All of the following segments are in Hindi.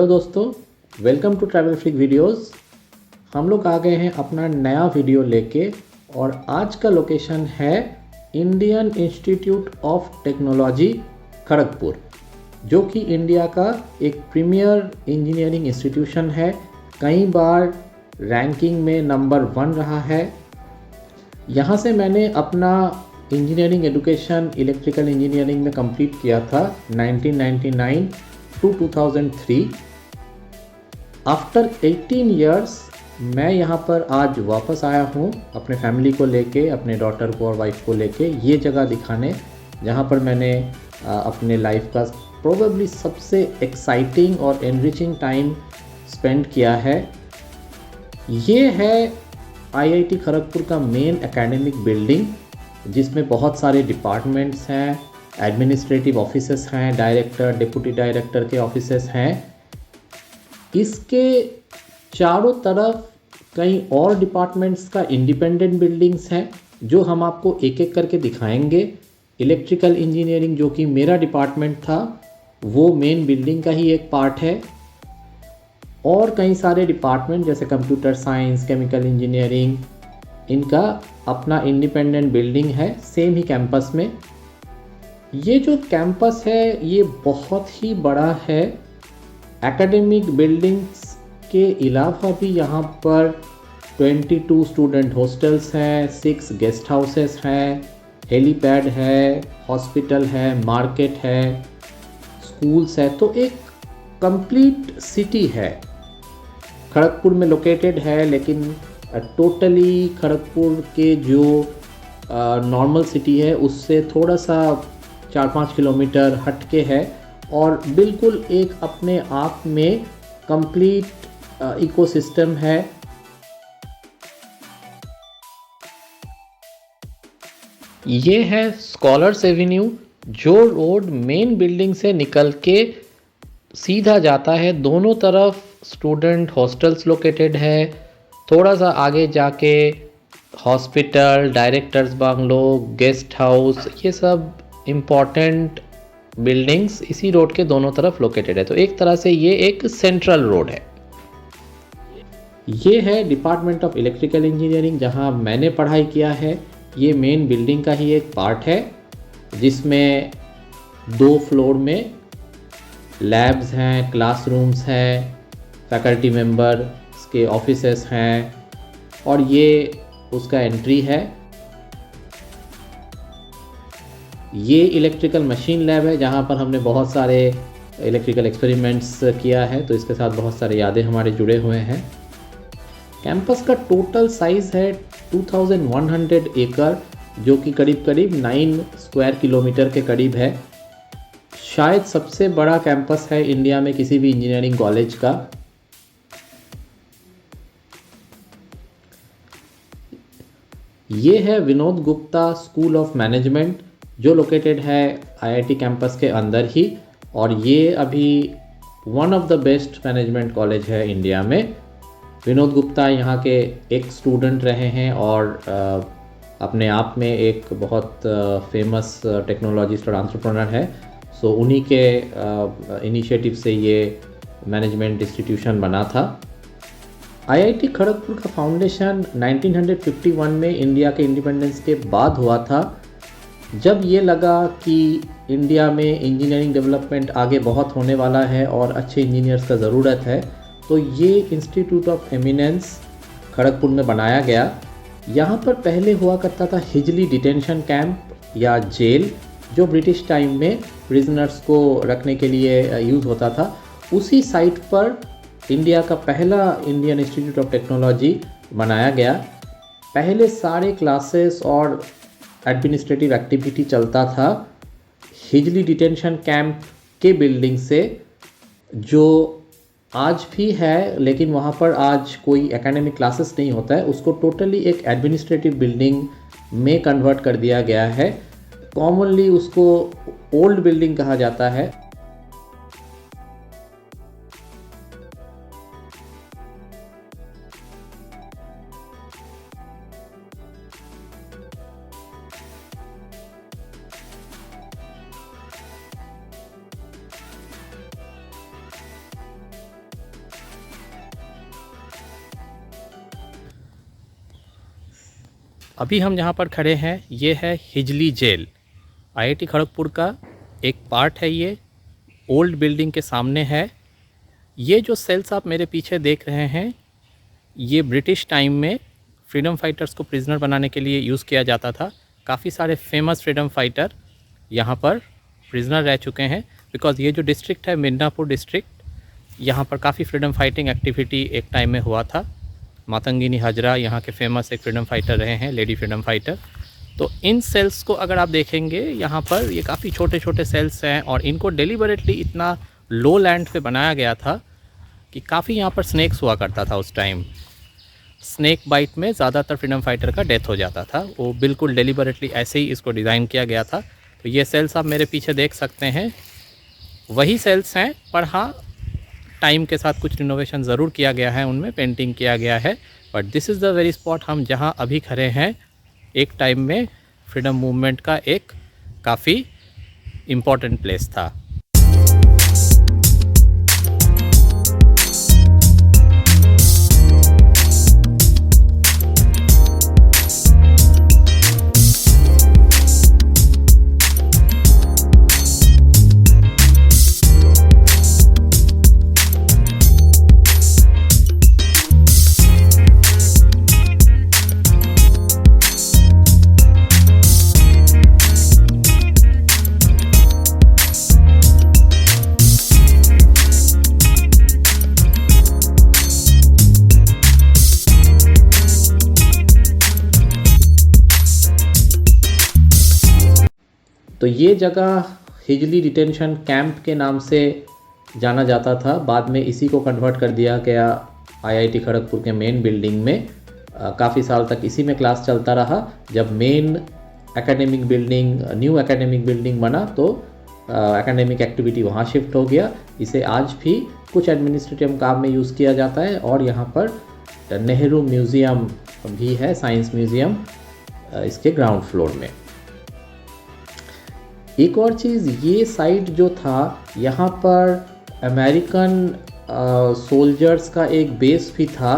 दोस्तों, welcome to travel freak videos. हम लोग आ गए हैं अपना नया वीडियो लेके और आज का लोकेशन है Indian institute of technology Kharagpur, जो कि इंडिया का एक प्रीमियर इंजीनियरिंग इंस्टीट्यूशन है। कई बार रैंकिंग में नंबर 1 रहा है। यहाँ से मैंने अपना इंजीनियरिंग एजुकेशन इलेक्ट्रिकल इंजीनियरिंग में कंप्लीट किया था 1999 टू 2003। आफ्टर 18 इयर्स मैं यहाँ पर आज वापस आया हूँ अपने फैमिली को लेके, अपने डॉटर को और वाइफ को लेके ये जगह दिखाने, जहाँ पर मैंने अपने लाइफ का प्रोबेबली सबसे एक्साइटिंग और एनरिचिंग टाइम स्पेंड किया है। ये है आईआईटी खड़गपुर का मेन एकेडमिक बिल्डिंग, जिसमें बहुत सारे डिपार्टमेंट्स हैं, एडमिनिस्ट्रेटिव ऑफिसेस हैं, डायरेक्टर डिप्टी डायरेक्टर के ऑफिसेस हैं। इसके चारों तरफ कई और डिपार्टमेंट्स का इंडिपेंडेंट बिल्डिंग्स हैं, जो हम आपको एक एक करके दिखाएंगे। इलेक्ट्रिकल इंजीनियरिंग, जो कि मेरा डिपार्टमेंट था, वो मेन बिल्डिंग का ही एक पार्ट है। और कई सारे डिपार्टमेंट जैसे कंप्यूटर साइंस, केमिकल इंजीनियरिंग, इनका अपना इंडिपेंडेंट बिल्डिंग है सेम ही कैंपस में। ये जो कैंपस है ये बहुत ही बड़ा है। एकेडमिक बिल्डिंग्स के अलावा भी यहाँ पर 22 स्टूडेंट हॉस्टल्स हैं, 6 गेस्ट हाउसेस हैं, हेलीपैड है, हॉस्पिटल है, मार्केट है, स्कूल्स है। तो एक कंप्लीट सिटी है, खड़गपुर में लोकेटेड है, लेकिन टोटली खड़गपुर के जो नॉर्मल सिटी है उससे थोड़ा सा 4-5 किलोमीटर हटके है और बिल्कुल एक अपने आप में कंप्लीट इकोसिस्टम है। ये है स्कॉलर्स एवेन्यू, जो रोड मेन बिल्डिंग से निकल के सीधा जाता है। दोनों तरफ स्टूडेंट हॉस्टल्स लोकेटेड है। थोड़ा सा आगे जाके हॉस्पिटल, डायरेक्टर्स बांग्लो, गेस्ट हाउस, ये सब इम्पॉर्टेंट बिल्डिंग्स इसी रोड के दोनों तरफ लोकेटेड है। तो एक तरह से ये एक सेंट्रल रोड है। ये है डिपार्टमेंट ऑफ इलेक्ट्रिकल इंजीनियरिंग, जहां मैंने पढ़ाई किया है। ये मेन बिल्डिंग का ही एक पार्ट है, जिसमें 2 फ्लोर में लैब्स हैं, क्लासरूम्स हैं, फैकल्टी मेंबर्स के ऑफिसेस हैं, और ये उसका एंट्री है। ये इलेक्ट्रिकल मशीन लैब है, जहाँ पर हमने बहुत सारे इलेक्ट्रिकल एक्सपेरिमेंट्स किया है, तो इसके साथ बहुत सारे यादें हमारे जुड़े हुए हैं। कैंपस का टोटल साइज़ है 2100 एकड़, जो कि करीब करीब 9 स्क्वायर किलोमीटर के करीब है। शायद सबसे बड़ा कैंपस है इंडिया में किसी भी इंजीनियरिंग कॉलेज का। ये है Vinod Gupta school of management, जो लोकेटेड है आईआईटी कैंपस के अंदर ही, और ये अभी one of the best management college है इंडिया में। विनोद गुप्ता यहाँ के एक स्टूडेंट रहे हैं और अपने आप में एक बहुत फेमस टेक्नोलॉजिस्ट और एंटरप्रेन्योर है। सो उन्हीं के इनिशिएटिव से ये मैनेजमेंट इंस्टीट्यूशन बना था। आईआईटी खड़गपुर का फाउंडेशन 1951 में इंडिया के इंडिपेंडेंस के बाद हुआ था। जब ये लगा कि इंडिया में इंजीनियरिंग डेवलपमेंट आगे बहुत होने वाला है और अच्छे इंजीनियर्स का ज़रूरत है, तो ये इंस्टीट्यूट ऑफ एमिनेंस खड़गपुर में बनाया गया। यहाँ पर पहले हुआ करता था हिजली डिटेंशन कैंप या जेल, जो ब्रिटिश टाइम में प्रिजनर्स को रखने के लिए यूज़ होता था। उसी साइट पर इंडिया का पहला इंडियन इंस्टीट्यूट ऑफ टेक्नोलॉजी बनाया गया। पहले सारे क्लासेस और एडमिनिस्ट्रेटिव एक्टिविटी चलता था हिजली डिटेंशन कैंप के बिल्डिंग से, जो आज भी है, लेकिन वहाँ पर आज कोई एकेडमिक क्लासेस नहीं होता है। उसको टोटली एक एडमिनिस्ट्रेटिव बिल्डिंग में कन्वर्ट कर दिया गया है। कॉमनली उसको ओल्ड बिल्डिंग कहा जाता है। अभी हम जहाँ पर खड़े हैं ये है हिजली जेल, आईआईटी खड़गपुर का एक पार्ट है। ये ओल्ड बिल्डिंग के सामने है। ये जो सेल्स आप मेरे पीछे देख रहे हैं ये ब्रिटिश टाइम में फ्रीडम फाइटर्स को प्रिजनर बनाने के लिए यूज़ किया जाता था। काफ़ी सारे फेमस फ्रीडम फाइटर यहाँ पर प्रिजनर रह चुके हैं, बिकॉज़ ये जो डिस्ट्रिक्ट है मिदनापुर डिस्ट्रिक्ट, यहाँ पर काफ़ी फ्रीडम फाइटिंग एक्टिविटी एक टाइम में हुआ था। मातंगिनी हाजरा यहाँ के फेमस एक फ्रीडम फाइटर रहे हैं, लेडी फ्रीडम फाइटर। तो इन सेल्स को अगर आप देखेंगे यहाँ पर ये काफ़ी छोटे छोटे सेल्स हैं और इनको डेलिबरेटली इतना लो लैंड पे बनाया गया था कि काफ़ी यहाँ पर स्नेक्स हुआ करता था उस टाइम। स्नेक बाइट में ज़्यादातर फ्रीडम फाइटर का डेथ हो जाता था। वो बिल्कुल डेलिबरेटली ऐसे ही इसको डिज़ाइन किया गया था। तो ये सेल्स आप मेरे पीछे देख सकते हैं, वही सेल्स हैं, पर हाँ टाइम के साथ कुछ रिनोवेशन ज़रूर किया गया है, उनमें पेंटिंग किया गया है। But this is the very spot हम जहाँ अभी खड़े हैं, एक टाइम में फ्रीडम मूवमेंट का एक काफ़ी इम्पॉर्टेंट प्लेस था। तो ये जगह हिजली डिटेंशन कैंप के नाम से जाना जाता था। बाद में इसी को कन्वर्ट कर दिया गया आईआईटी खड़गपुर के मेन बिल्डिंग में। काफ़ी साल तक इसी में क्लास चलता रहा। जब main academic building, new academic building बना तो एकेडमिक एक्टिविटी वहाँ शिफ्ट हो गया। इसे आज भी कुछ एडमिनिस्ट्रेटिव काम में यूज़ किया जाता है। और यहाँ पर नेहरू म्यूज़ियम भी है, साइंस म्यूज़ियम, इसके ग्राउंड फ्लोर में। एक और चीज़, ये साइट जो था यहाँ पर अमेरिकन सोल्जर्स का एक बेस भी था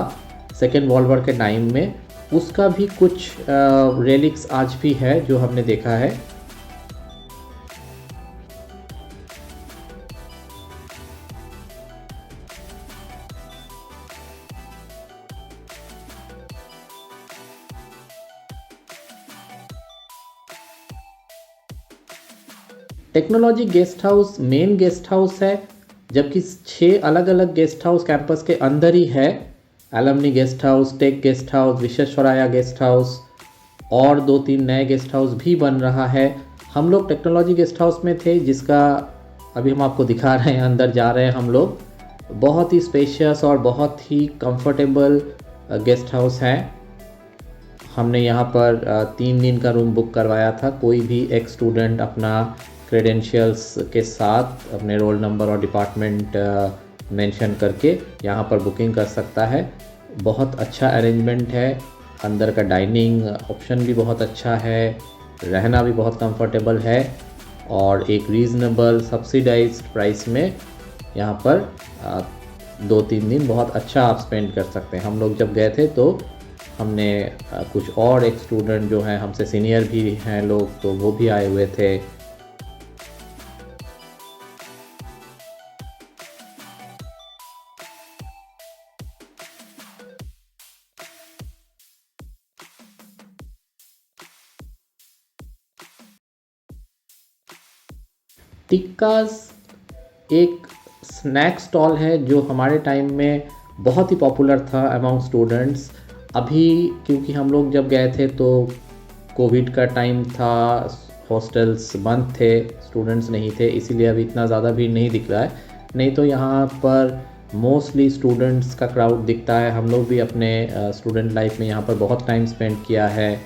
सेकेंड वर्ल्ड वॉर के टाइम में। उसका भी कुछ रेलिक्स आज भी है जो हमने देखा है। Technology guest house main guest house है, जबकि 6 अलग अलग गेस्ट हाउस कैंपस के अंदर ही है। Alumni guest house, tech guest house, Visvesvaraya guest house और 2-3 नए गेस्ट हाउस भी बन रहा है। हम लोग टेक्नोलॉजी गेस्ट हाउस में थे, जिसका अभी हम आपको दिखा रहे हैं, अंदर जा रहे हैं हम लोग। बहुत ही स्पेशियस और बहुत ही कंफर्टेबल गेस्ट हाउस है। हमने यहाँ पर 3 दिन का रूम बुक करवाया था। कोई भी एक स्टूडेंट अपना क्रेडेंशियल्स के साथ अपने रोल नंबर और डिपार्टमेंट मेंशन करके यहाँ पर बुकिंग कर सकता है। बहुत अच्छा अरेंजमेंट है। अंदर का डाइनिंग ऑप्शन भी बहुत अच्छा है, रहना भी बहुत कंफर्टेबल है और एक रीज़नेबल सब्सिडाइज्ड प्राइस में यहाँ पर 2-3 दिन बहुत अच्छा आप स्पेंड कर सकते हैं। हम लोग जब गए थे तो हमने कुछ और एक स्टूडेंट जो हैं हमसे सीनियर भी हैं लोग, तो वो भी आए हुए थे। टिक्काज़ एक स्नैक स्टॉल है जो हमारे टाइम में बहुत ही पॉपुलर था अमॉन्ग स्टूडेंट्स। अभी क्योंकि हम लोग जब गए थे तो कोविड का टाइम था, हॉस्टल्स बंद थे, स्टूडेंट्स नहीं थे, इसीलिए अभी इतना ज़्यादा भीड़ नहीं दिख रहा है। नहीं तो यहाँ पर मोस्टली स्टूडेंट्स का क्राउड दिखता है। हम लोग भी अपने स्टूडेंट लाइफ में यहाँ पर बहुत टाइम स्पेंड किया है।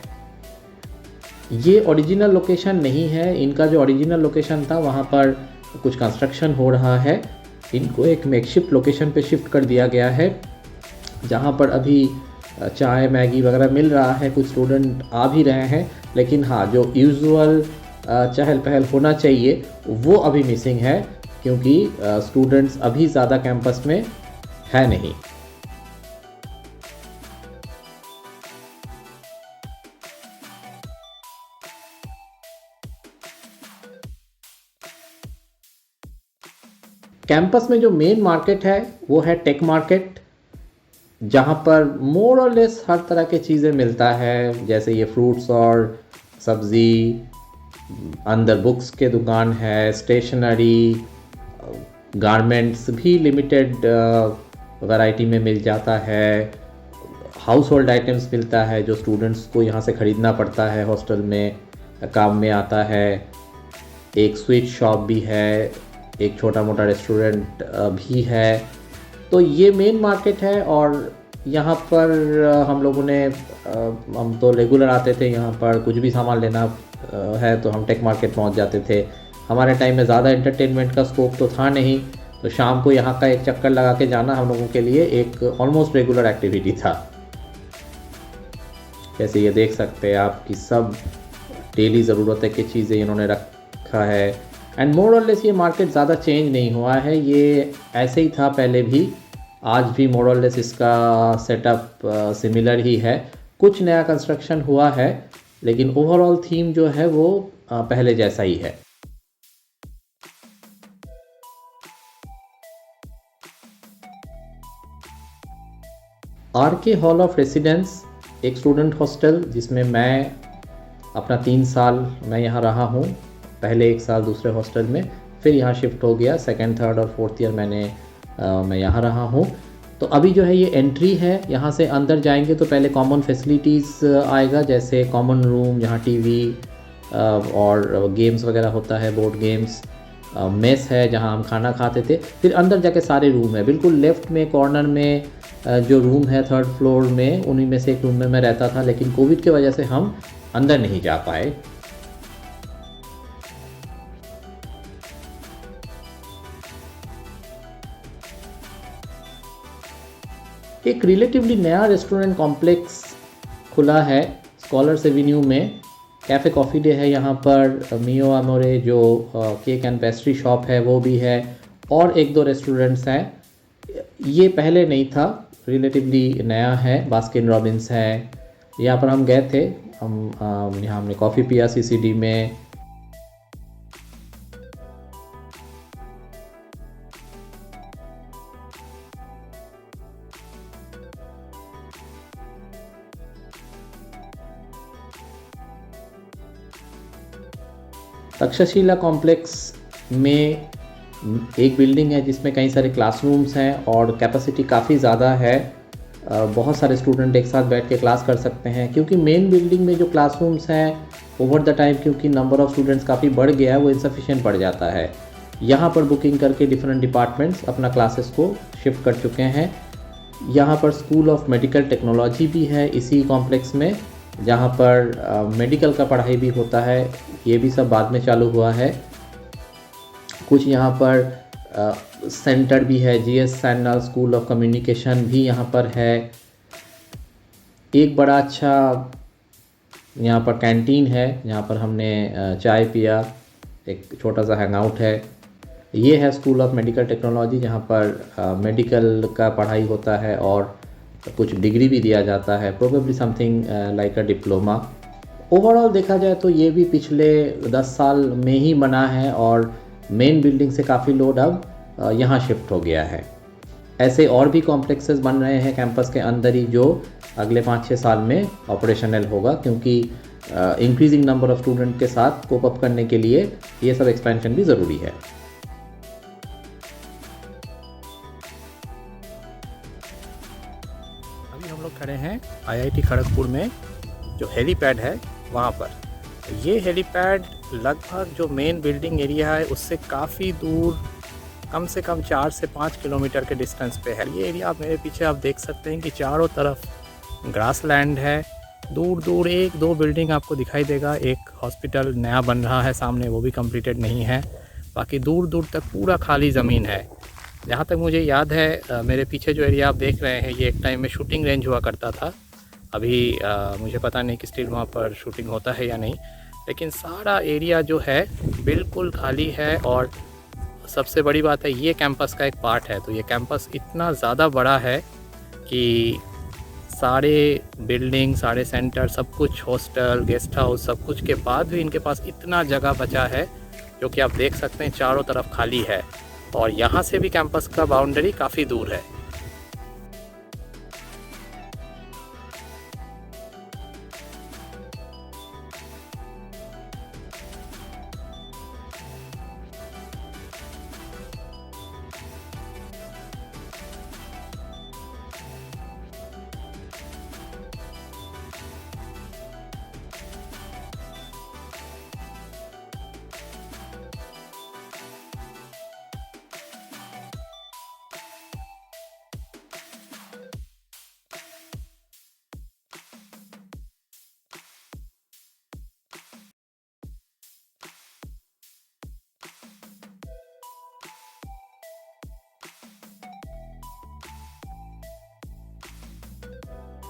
ये ओरिजिनल लोकेशन नहीं है। इनका जो ओरिजिनल लोकेशन था वहाँ पर कुछ कंस्ट्रक्शन हो रहा है। इनको एक मेकशिफ्ट लोकेशन पे शिफ्ट कर दिया गया है, जहाँ पर अभी चाय मैगी वगैरह मिल रहा है। कुछ स्टूडेंट आ भी रहे हैं, लेकिन हाँ, जो यूजुअल चहल पहल होना चाहिए वो अभी मिसिंग है, क्योंकि स्टूडेंट्स अभी ज़्यादा कैंपस में है नहीं। कैंपस में जो मेन मार्केट है वो है टेक मार्केट, जहाँ पर मोर और लेस हर तरह की चीज़ें मिलता है, जैसे ये फ्रूट्स और सब्ज़ी, अंदर बुक्स के दुकान है, स्टेशनरी, गारमेंट्स भी लिमिटेड वैरायटी में मिल जाता है, हाउस होल्ड आइटम्स मिलता है जो स्टूडेंट्स को यहाँ से ख़रीदना पड़ता है, हॉस्टल में काम में आता है, एक स्वीट शॉप भी है, एक छोटा मोटा रेस्टोरेंट भी है। तो ये मेन मार्केट है और यहाँ पर हम लोगों ने हम तो रेगुलर आते थे, यहाँ पर कुछ भी सामान लेना है तो हम टेक मार्केट पहुँच जाते थे। हमारे टाइम में ज़्यादा एंटरटेनमेंट का स्कोप तो था नहीं, तो शाम को यहाँ का एक चक्कर लगा के जाना हम लोगों के लिए एक ऑलमोस्ट रेगुलर एक्टिविटी था। जैसे ये देख सकते हैं आप कि सब डेली ज़रूरत की चीज़ें इन्होंने रखा है। एंड मोर और लेस ये मार्केट ज़्यादा चेंज नहीं हुआ है, ये ऐसे ही था पहले भी, आज भी मोर और लेस इसका सेटअप सिमिलर ही है। कुछ नया कंस्ट्रक्शन हुआ है लेकिन ओवरऑल थीम जो है वो पहले जैसा ही है। RK हॉल ऑफ रेसिडेंस एक स्टूडेंट हॉस्टल जिसमें मैं अपना 3 साल मैं यहाँ रहा हूँ। पहले 1 साल दूसरे हॉस्टल में, फिर यहाँ शिफ्ट हो गया। सेकंड, थर्ड और फोर्थ ईयर मैं यहाँ रहा हूँ। तो अभी जो है ये एंट्री है, यहाँ से अंदर जाएंगे तो पहले कॉमन फैसिलिटीज़ आएगा, जैसे कॉमन रूम जहाँ टीवी और गेम्स वगैरह होता है, बोर्ड गेम्स, मेस है जहाँ हम खाना खाते थे। फिर अंदर जाके सारे रूम है, बिल्कुल लेफ़्ट में कॉर्नर में जो रूम है 3rd फ्लोर में, उन्हीं में से एक रूम में मैं रहता था, लेकिन कोविड की वजह से हम अंदर नहीं जा पाए। एक रिलेटिवली नया रेस्टोरेंट कॉम्प्लेक्स खुला है स्कॉलर्स एवेन्यू में, कैफ़े कॉफ़ी डे है यहाँ पर, मियो अमोरे जो केक एंड पेस्ट्री शॉप है वो भी है, और 1-2 रेस्टोरेंट्स हैं। ये पहले नहीं था, रिलेटिवली नया है। बास्किन रॉबिन्स है, यहाँ पर हम गए थे, यहाँ हमने कॉफ़ी पिया CCD में। तक्षशिला कॉम्प्लेक्स में एक बिल्डिंग है जिसमें कई सारे क्लासरूम्स हैं और कैपेसिटी काफ़ी ज़्यादा है, बहुत सारे स्टूडेंट एक साथ बैठ के क्लास कर सकते हैं। क्योंकि मेन बिल्डिंग में जो क्लासरूम्स हैं ओवर द टाइम, क्योंकि नंबर ऑफ़ स्टूडेंट्स काफ़ी बढ़ गया है, वो इनसफिशिएंट पड़ जाता है। यहाँ पर बुकिंग करके डिफरेंट डिपार्टमेंट्स अपना क्लासेस को शिफ्ट कर चुके हैं। यहाँ पर स्कूल ऑफ मेडिकल टेक्नोलॉजी भी है इसी कॉम्प्लेक्स में, जहाँ पर मेडिकल का पढ़ाई भी होता है। ये भी सब बाद में चालू हुआ है। कुछ यहाँ पर सेंटर भी है, GS सैन्नाल स्कूल ऑफ कम्युनिकेशन भी यहाँ पर है। एक बड़ा अच्छा यहाँ पर कैंटीन है, जहाँ पर हमने चाय पिया, एक छोटा सा हैंगआउट है। ये है स्कूल ऑफ मेडिकल टेक्नोलॉजी, जहाँ पर मेडिकल का पढ़ाई होता है और कुछ डिग्री भी दिया जाता है, प्रोबेबली समथिंग लाइक अ डिप्लोमा। ओवरऑल देखा जाए तो ये भी पिछले 10 साल में ही बना है और मेन बिल्डिंग से काफ़ी लोड अब यहाँ शिफ्ट हो गया है। ऐसे और भी कॉम्प्लेक्सेस बन रहे हैं कैंपस के अंदर ही, जो अगले 5-6 साल में ऑपरेशनल होगा, क्योंकि इंक्रीजिंग नंबर ऑफ़ स्टूडेंट के साथ कोप अप करने के लिए ये सब एक्सपेंशन भी ज़रूरी है। अभी हम लोग खड़े हैं IIT खड़गपुर में, जो हेलीपैड है वहाँ पर। ये हेलीपैड लगभग जो मेन बिल्डिंग एरिया है उससे काफ़ी दूर, कम से कम 4 से 5 किलोमीटर के डिस्टेंस पे है। ये एरिया आप मेरे पीछे आप देख सकते हैं कि चारों तरफ ग्रास लैंड है। दूर दूर 1-2 बिल्डिंग आपको दिखाई देगा। एक हॉस्पिटल नया बन रहा है सामने, वो भी कंप्लीटेड नहीं है। बाकी दूर दूर तक पूरा खाली ज़मीन है। जहाँ तक मुझे याद है, मेरे पीछे जो एरिया आप देख रहे हैं, ये एक टाइम में शूटिंग रेंज हुआ करता था। अभी मुझे पता नहीं कि स्टिल वहाँ पर शूटिंग होता है या नहीं, लेकिन सारा एरिया जो है बिल्कुल खाली है। और सबसे बड़ी बात है, ये कैंपस का एक पार्ट है। तो ये कैंपस इतना ज़्यादा बड़ा है कि सारे बिल्डिंग, सारे सेंटर, सब कुछ, हॉस्टल, गेस्ट हाउस, सब कुछ के बाद भी इनके पास इतना जगह बचा है, जो कि आप देख सकते हैं चारों तरफ खाली है। और यहाँ से भी कैंपस का बाउंड्री काफ़ी दूर है।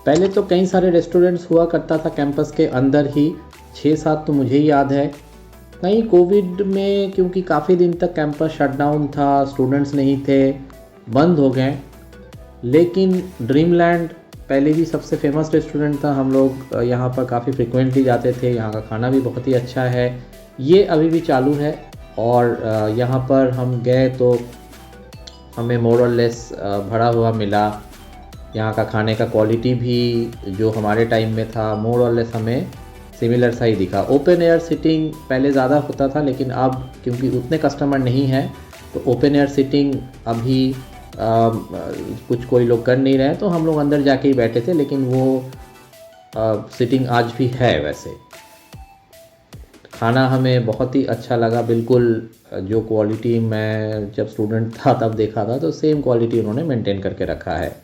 पहले तो कई सारे रेस्टोरेंट्स हुआ करता था कैंपस के अंदर ही, 6-7 तो मुझे ही याद है। कहीं कोविड में क्योंकि काफ़ी दिन तक कैंपस शटडाउन था, स्टूडेंट्स नहीं थे, बंद हो गए। लेकिन ड्रीमलैंड पहले भी सबसे फेमस रेस्टोरेंट था, हम लोग यहाँ पर काफ़ी फ्रिक्वेंटली जाते थे, यहाँ का खाना भी बहुत ही अच्छा है। ये अभी भी चालू है और यहाँ पर हम गए तो हमें मोर और लेस भरा हुआ मिला। यहाँ का खाने का क्वालिटी भी जो हमारे टाइम में था मोर और लेस हमें सिमिलर सा ही दिखा। ओपन एयर सीटिंग पहले ज़्यादा होता था, लेकिन अब क्योंकि उतने कस्टमर नहीं हैं तो ओपन एयर सीटिंग अभी कुछ कोई लोग कर नहीं रहे, तो हम लोग अंदर जाके ही बैठे थे, लेकिन वो सीटिंग आज भी है। वैसे खाना हमें बहुत ही अच्छा लगा, बिल्कुल जो क्वालिटी मैं जब स्टूडेंट था तब देखा था तो सेम क्वालिटी उन्होंने मेंटेन करके रखा है।